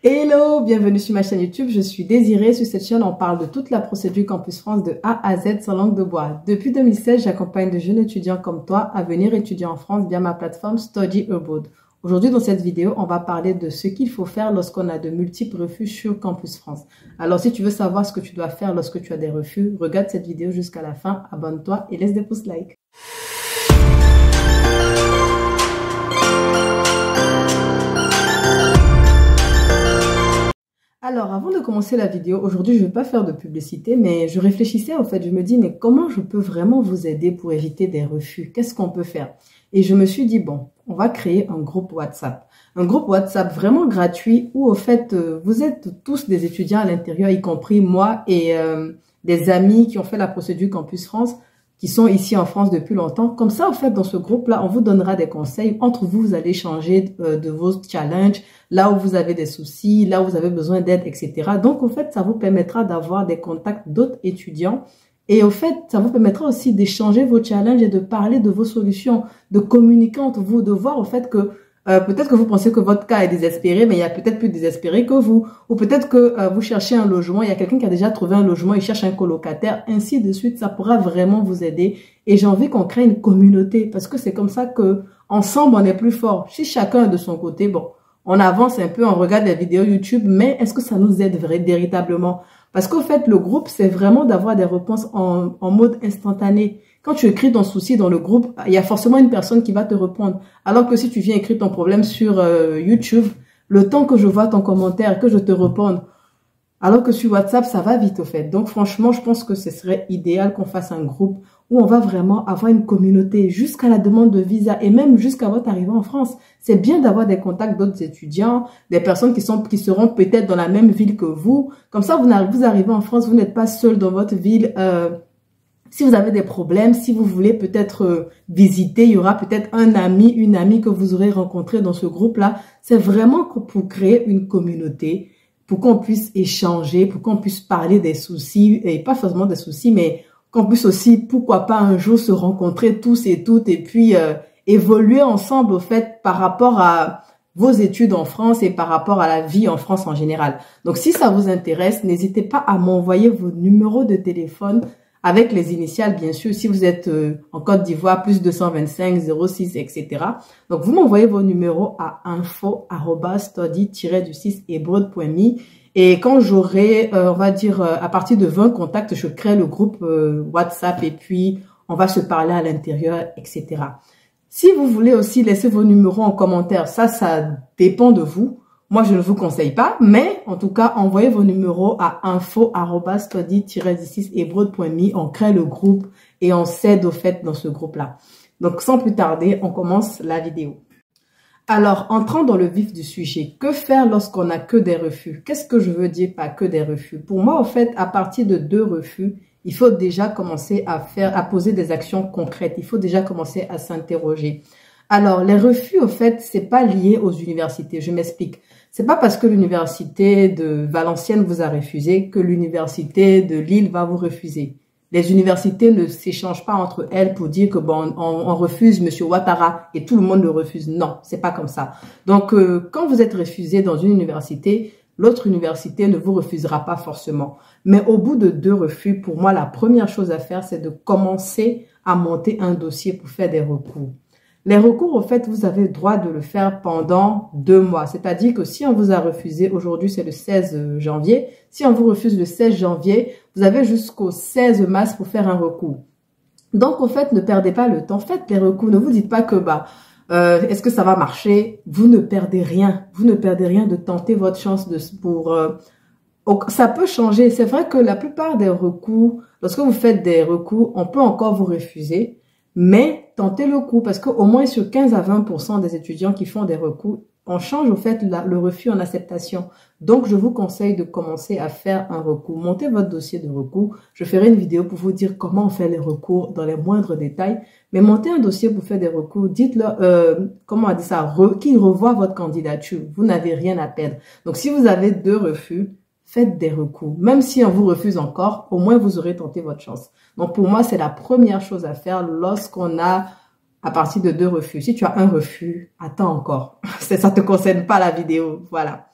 Hello, bienvenue sur ma chaîne YouTube, je suis Désirée. Sur cette chaîne, on parle de toute la procédure Campus France de A à Z sans langue de bois. Depuis 2016, j'accompagne de jeunes étudiants comme toi à venir étudier en France via ma plateforme Study Abroad. Aujourd'hui, dans cette vidéo, on va parler de ce qu'il faut faire lorsqu'on a de multiples refus sur Campus France. Alors, si tu veux savoir ce que tu dois faire lorsque tu as des refus, regarde cette vidéo jusqu'à la fin, abonne-toi et laisse des pouces like. Alors, avant de commencer la vidéo, aujourd'hui, je ne vais pas faire de publicité, mais je réfléchissais, en fait, je me dis, mais comment je peux vraiment vous aider pour éviter des refus? Qu'est-ce qu'on peut faire? Et je me suis dit, bon, on va créer un groupe WhatsApp. Un groupe WhatsApp vraiment gratuit où, au fait, vous êtes tous des étudiants à l'intérieur, y compris moi et des amis qui ont fait la procédure Campus France, qui sont ici en France depuis longtemps. Comme ça, en fait, dans ce groupe-là, on vous donnera des conseils. Entre vous, vous allez échanger de vos challenges, là où vous avez des soucis, là où vous avez besoin d'aide, etc. Donc, en fait, ça vous permettra d'avoir des contacts d'autres étudiants. Et au fait, ça vous permettra aussi d'échanger vos challenges et de parler de vos solutions, de communiquer entre vous, de voir au fait que peut-être que vous pensez que votre cas est désespéré, mais il y a peut-être plus désespéré que vous. Ou peut-être que vous cherchez un logement, il y a quelqu'un qui a déjà trouvé un logement, il cherche un colocataire, ainsi de suite. Ça pourra vraiment vous aider. Et j'ai envie qu'on crée une communauté parce que c'est comme ça que ensemble on est plus fort. Si chacun est de son côté, bon, on avance un peu, on regarde des vidéos YouTube, mais est-ce que ça nous aide véritablement? Parce qu'au fait, le groupe, c'est vraiment d'avoir des réponses en mode instantané. Quand tu écris ton souci dans le groupe, il y a forcément une personne qui va te répondre. Alors que si tu viens écrire ton problème sur YouTube, le temps que je vois ton commentaire, que je te réponde, alors que sur WhatsApp, ça va vite au fait. Donc franchement, je pense que ce serait idéal qu'on fasse un groupe où on va vraiment avoir une communauté jusqu'à la demande de visa et même jusqu'à votre arrivée en France. C'est bien d'avoir des contacts d'autres étudiants, des personnes qui seront peut-être dans la même ville que vous. Comme ça, vous arrivez en France, vous n'êtes pas seul dans votre ville. Si vous avez des problèmes, si vous voulez peut-être visiter, il y aura peut-être un ami, une amie que vous aurez rencontré dans ce groupe-là. C'est vraiment pour créer une communauté, pour qu'on puisse échanger, pour qu'on puisse parler des soucis, et pas forcément des soucis, mais qu'on puisse aussi, pourquoi pas un jour se rencontrer tous et toutes et puis évoluer ensemble au fait par rapport à vos études en France et par rapport à la vie en France en général. Donc si ça vous intéresse, n'hésitez pas à m'envoyer vos numéros de téléphone avec les initiales, bien sûr, si vous êtes en Côte d'Ivoire, plus 225 06, etc. Donc, vous m'envoyez vos numéros à info@study-abroad.me et quand j'aurai, on va dire, à partir de 20 contacts, je crée le groupe WhatsApp et puis on va se parler à l'intérieur, etc. Si vous voulez aussi laisser vos numéros en commentaire, ça dépend de vous. Moi, je ne vous conseille pas, mais en tout cas, envoyez vos numéros à info@study-abroad.me. On crée le groupe et on s'aide au fait dans ce groupe-là. Donc, sans plus tarder, on commence la vidéo. Alors, entrant dans le vif du sujet, que faire lorsqu'on n'a que des refus? Qu'est-ce que je veux dire par que des refus? Pour moi, au fait, à partir de 2 refus, il faut déjà commencer à poser des actions concrètes. Il faut déjà commencer à s'interroger. Alors, les refus, au fait, c'est pas lié aux universités. Je m'explique. C'est pas parce que l'université de Valenciennes vous a refusé que l'université de Lille va vous refuser. Les universités ne s'échangent pas entre elles pour dire que bon, on refuse Monsieur Ouattara et tout le monde le refuse. Non, c'est pas comme ça. Donc, quand vous êtes refusé dans une université, l'autre université ne vous refusera pas forcément. Mais au bout de 2 refus, pour moi, la première chose à faire, c'est de commencer à monter un dossier pour faire des recours. Les recours, au fait, vous avez le droit de le faire pendant 2 mois. C'est-à-dire que si on vous a refusé, aujourd'hui c'est le 16 janvier, si on vous refuse le 16 janvier, vous avez jusqu'au 16 mars pour faire un recours. Donc, au fait, ne perdez pas le temps. Faites les recours. Ne vous dites pas que, est-ce que ça va marcher? Vous ne perdez rien. Vous ne perdez rien de tenter votre chance ça peut changer. C'est vrai que la plupart des recours, lorsque vous faites des recours, on peut encore vous refuser. Mais tentez le coup parce qu'au moins sur 15 à 20% des étudiants qui font des recours, on change au fait le refus en acceptation. Donc, je vous conseille de commencer à faire un recours. Montez votre dossier de recours. Je ferai une vidéo pour vous dire comment on fait les recours dans les moindres détails. Mais montez un dossier pour faire des recours. Dites-leur, comment on dit ça, qu'ils revoient votre candidature. Vous n'avez rien à perdre. Donc, si vous avez 2 refus, faites des recours. Même si on vous refuse encore, au moins vous aurez tenté votre chance. Donc pour moi, c'est la première chose à faire lorsqu'on a à partir de 2 refus. Si tu as un refus, attends encore. Ça ne te concerne pas la vidéo. Voilà.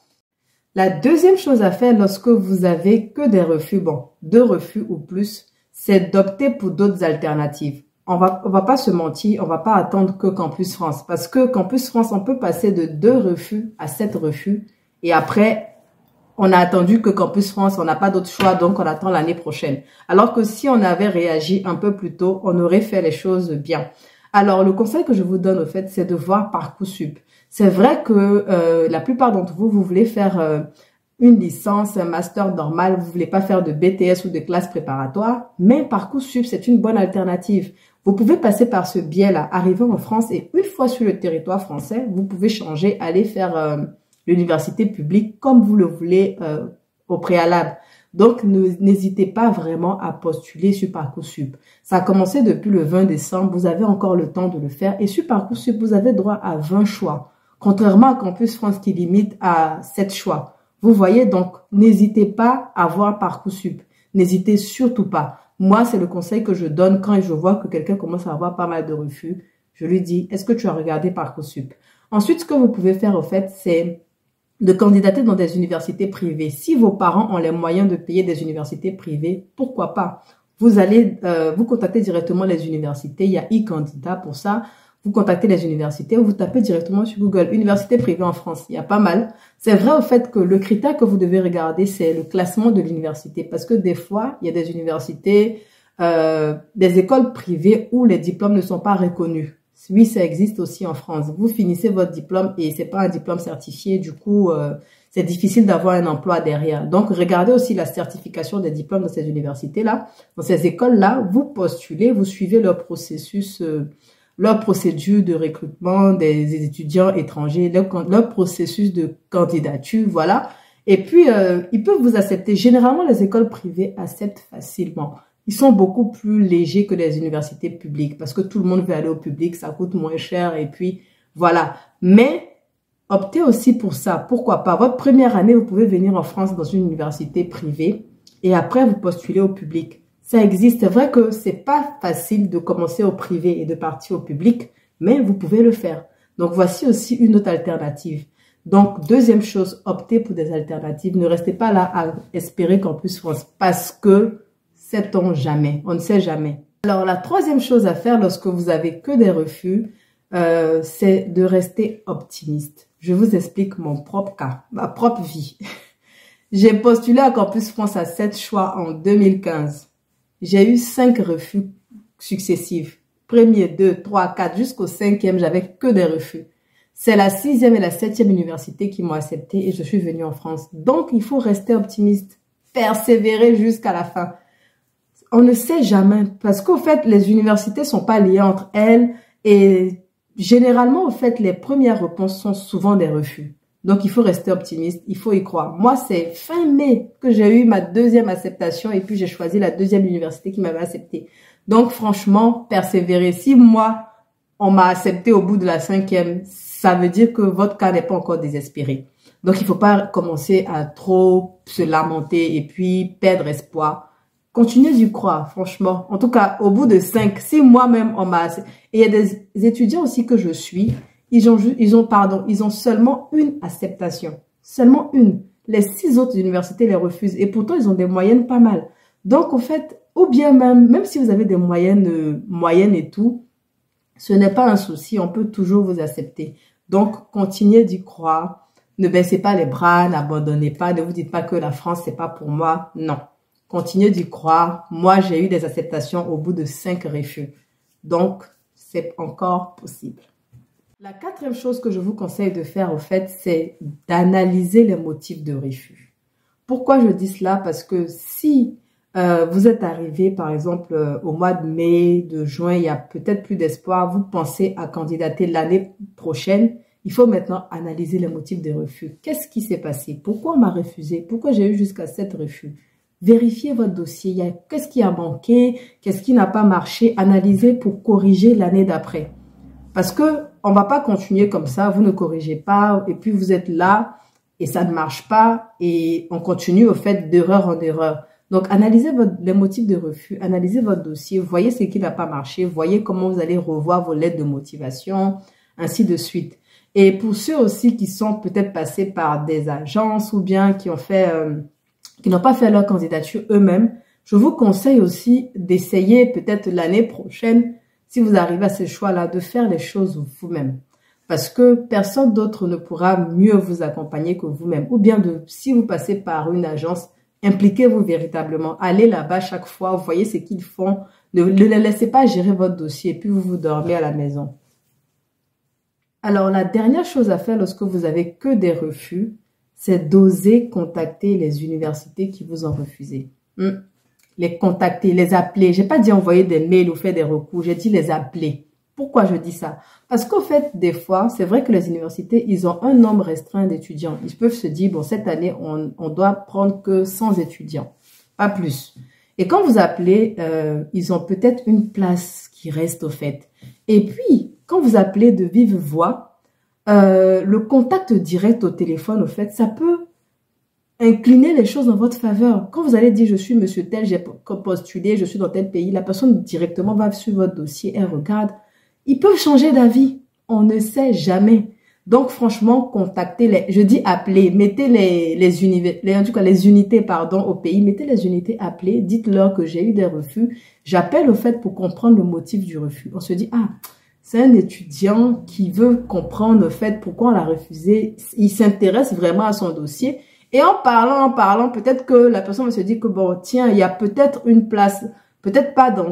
La deuxième chose à faire lorsque vous avez que des refus, bon, 2 refus ou plus, c'est d'opter pour d'autres alternatives. On va pas se mentir, on va pas attendre que Campus France. Parce que Campus France, on peut passer de 2 refus à 7 refus. Et après, on a attendu que Campus France, on n'a pas d'autre choix, donc on attend l'année prochaine. Alors que si on avait réagi un peu plus tôt, on aurait fait les choses bien. Alors, le conseil que je vous donne, au fait, c'est de voir Parcoursup. C'est vrai que la plupart d'entre vous, vous voulez faire une licence, un master normal, vous voulez pas faire de BTS ou de classe préparatoire, mais Parcoursup, c'est une bonne alternative. Vous pouvez passer par ce biais-là, arriver en France et une fois sur le territoire français, vous pouvez changer, aller faire l'université publique comme vous le voulez au préalable. Donc, n'hésitez pas vraiment à postuler sur Parcoursup. Ça a commencé depuis le 20 décembre, vous avez encore le temps de le faire. Et sur Parcoursup, vous avez droit à 20 choix, contrairement à Campus France qui limite à 7 choix. Vous voyez, donc, n'hésitez pas à voir Parcoursup. N'hésitez surtout pas. Moi, c'est le conseil que je donne quand je vois que quelqu'un commence à avoir pas mal de refus. Je lui dis, est-ce que tu as regardé Parcoursup? Ensuite, ce que vous pouvez faire, au fait, c'est de candidater dans des universités privées. Si vos parents ont les moyens de payer des universités privées, pourquoi pas? Vous allez vous contacter directement les universités. Il y a e-candidat pour ça. Vous contactez les universités ou vous tapez directement sur Google. Université privée en France, il y a pas mal. C'est vrai au fait que le critère que vous devez regarder, c'est le classement de l'université. Parce que des fois, il y a des universités, des écoles privées où les diplômes ne sont pas reconnus. Oui, ça existe aussi en France. Vous finissez votre diplôme et c'est pas un diplôme certifié. Du coup, c'est difficile d'avoir un emploi derrière. Donc, regardez aussi la certification des diplômes dans ces universités-là. Dans ces écoles-là, vous postulez, vous suivez leur processus, leur procédure de recrutement des étudiants étrangers, leur processus de candidature, voilà. Et puis, ils peuvent vous accepter. Généralement, les écoles privées acceptent facilement. Ils sont beaucoup plus légers que les universités publiques parce que tout le monde veut aller au public, ça coûte moins cher et puis voilà. Mais optez aussi pour ça. Pourquoi pas? Votre première année, vous pouvez venir en France dans une université privée et après vous postulez au public. Ça existe. C'est vrai que c'est pas facile de commencer au privé et de partir au public, mais vous pouvait le faire. Donc, voici aussi une autre alternative. Donc, deuxième chose, optez pour des alternatives. Ne restez pas là à espérer Campus France parce que sait-on jamais, on ne sait jamais. Alors, la troisième chose à faire lorsque vous avez que des refus, c'est de rester optimiste. Je vous explique mon propre cas, ma propre vie. J'ai postulé à Campus France à 7 choix en 2015. J'ai eu 5 refus successifs. Premier, 2, 3, 4, jusqu'au 5e, j'avais que des refus. C'est la 6e et la 7e université qui m'ont accepté et je suis venue en France. Donc, il faut rester optimiste, persévérer jusqu'à la fin. On ne sait jamais parce qu'au fait, les universités sont pas liées entre elles et généralement, au fait, les premières réponses sont souvent des refus. Donc, il faut rester optimiste, il faut y croire. Moi, c'est fin mai que j'ai eu ma 2e acceptation et puis j'ai choisi la 2e université qui m'avait accepté. Donc, franchement, persévérer. Si moi, on m'a accepté au bout de la 5e, ça veut dire que votre cas n'est pas encore désespéré. Donc, il faut pas commencer à trop se lamenter et puis perdre espoir. Continuez d'y croire, franchement. En tout cas, au bout de 5, si moi-même on m'a accepté. Et il y a des étudiants aussi que je suis. Ils ont seulement une acceptation. Seulement une. Les 6 autres universités les refusent. Et pourtant, ils ont des moyennes pas mal. Donc, en fait, ou bien même si vous avez des moyennes et tout, ce n'est pas un souci. On peut toujours vous accepter. Donc, continuez d'y croire. Ne baissez pas les bras, n'abandonnez pas. Ne vous dites pas que la France, c'est pas pour moi. Non. Continuez d'y croire. Moi, j'ai eu des acceptations au bout de 5 refus. Donc, c'est encore possible. La 4e chose que je vous conseille de faire, au fait, c'est d'analyser les motifs de refus. Pourquoi je dis cela? Parce que si vous êtes arrivé, par exemple, au mois de mai, de juin, il y a peut-être plus d'espoir, vous pensez à candidater l'année prochaine, il faut maintenant analyser les motifs de refus. Qu'est-ce qui s'est passé? Pourquoi on m'a refusé? Pourquoi j'ai eu jusqu'à 7 refus? Vérifiez votre dossier. Qu'est-ce qui a manqué? Qu'est-ce qui n'a pas marché? Analysez pour corriger l'année d'après. Parce que on va pas continuer comme ça, vous ne corrigez pas et puis vous êtes là et ça ne marche pas et on continue au fait d'erreur en erreur. Donc, analysez les motifs de refus, analysez votre dossier, voyez ce qui n'a pas marché, voyez comment vous allez revoir vos lettres de motivation, ainsi de suite. Et pour ceux aussi qui sont peut-être passés par des agences ou bien qui n'ont pas fait leur candidature eux-mêmes, je vous conseille aussi d'essayer peut-être l'année prochaine, si vous arrivez à ce choix-là, de faire les choses vous-même. Parce que personne d'autre ne pourra mieux vous accompagner que vous-même. Ou bien si vous passez par une agence, impliquez-vous véritablement. Allez là-bas chaque fois, voyez ce qu'ils font. Ne les laissez pas gérer votre dossier, puis vous dormez à la maison. Alors, la dernière chose à faire lorsque vous avez que des refus, c'est d'oser contacter les universités qui vous ont refusé. Les contacter, les appeler. J'ai pas dit envoyer des mails ou faire des recours, j'ai dit les appeler. Pourquoi je dis ça? Parce qu'au fait, des fois, c'est vrai que les universités, ils ont un nombre restreint d'étudiants. Ils peuvent se dire, bon, cette année, on doit prendre que 100 étudiants, pas plus. Et quand vous appelez, ils ont peut-être une place qui reste au fait. Et puis, quand vous appelez de vive voix, le contact direct au téléphone, au fait, ça peut incliner les choses en votre faveur. Quand vous allez dire, je suis monsieur tel, j'ai postulé, je suis dans tel pays, la personne directement va sur votre dossier, elle regarde. Ils peuvent changer d'avis. On ne sait jamais. Donc, franchement, contactez je dis appelez, mettez les unités, au pays, mettez les unités appelées, dites-leur que j'ai eu des refus. J'appelle au fait pour comprendre le motif du refus. On se dit, ah, c'est un étudiant qui veut comprendre le fait pourquoi on l'a refusé. Il s'intéresse vraiment à son dossier. Et en parlant, peut-être que la personne va se dire que bon, tiens, il y a peut-être une place, peut-être pas dans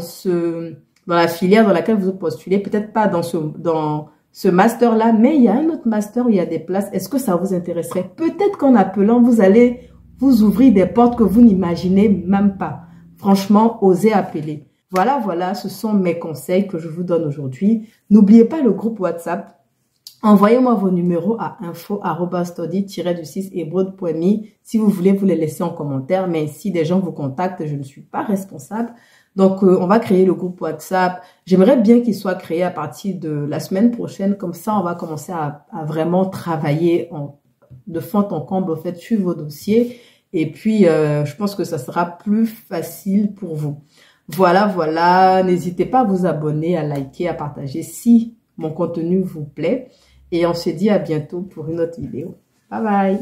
la filière dans laquelle vous postulez, peut-être pas dans ce master-là, mais il y a un autre master où il y a des places. Est-ce que ça vous intéresserait? Peut-être qu'en appelant, vous allez vous ouvrir des portes que vous n'imaginez même pas. Franchement, osez appeler. Voilà, ce sont mes conseils que je vous donne aujourd'hui. N'oubliez pas le groupe WhatsApp. Envoyez-moi vos numéros à info@study-du6ebrod.me si vous voulez vous les laisser en commentaire. Mais si des gens vous contactent, je ne suis pas responsable. Donc, on va créer le groupe WhatsApp. J'aimerais bien qu'il soit créé à partir de la semaine prochaine. Comme ça, on va commencer à vraiment travailler de fond en comble, au fait, sur vos dossiers. Et puis, je pense que ça sera plus facile pour vous. Voilà. N'hésitez pas à vous abonner, à liker, à partager si mon contenu vous plaît. Et on se dit à bientôt pour une autre vidéo. Bye bye.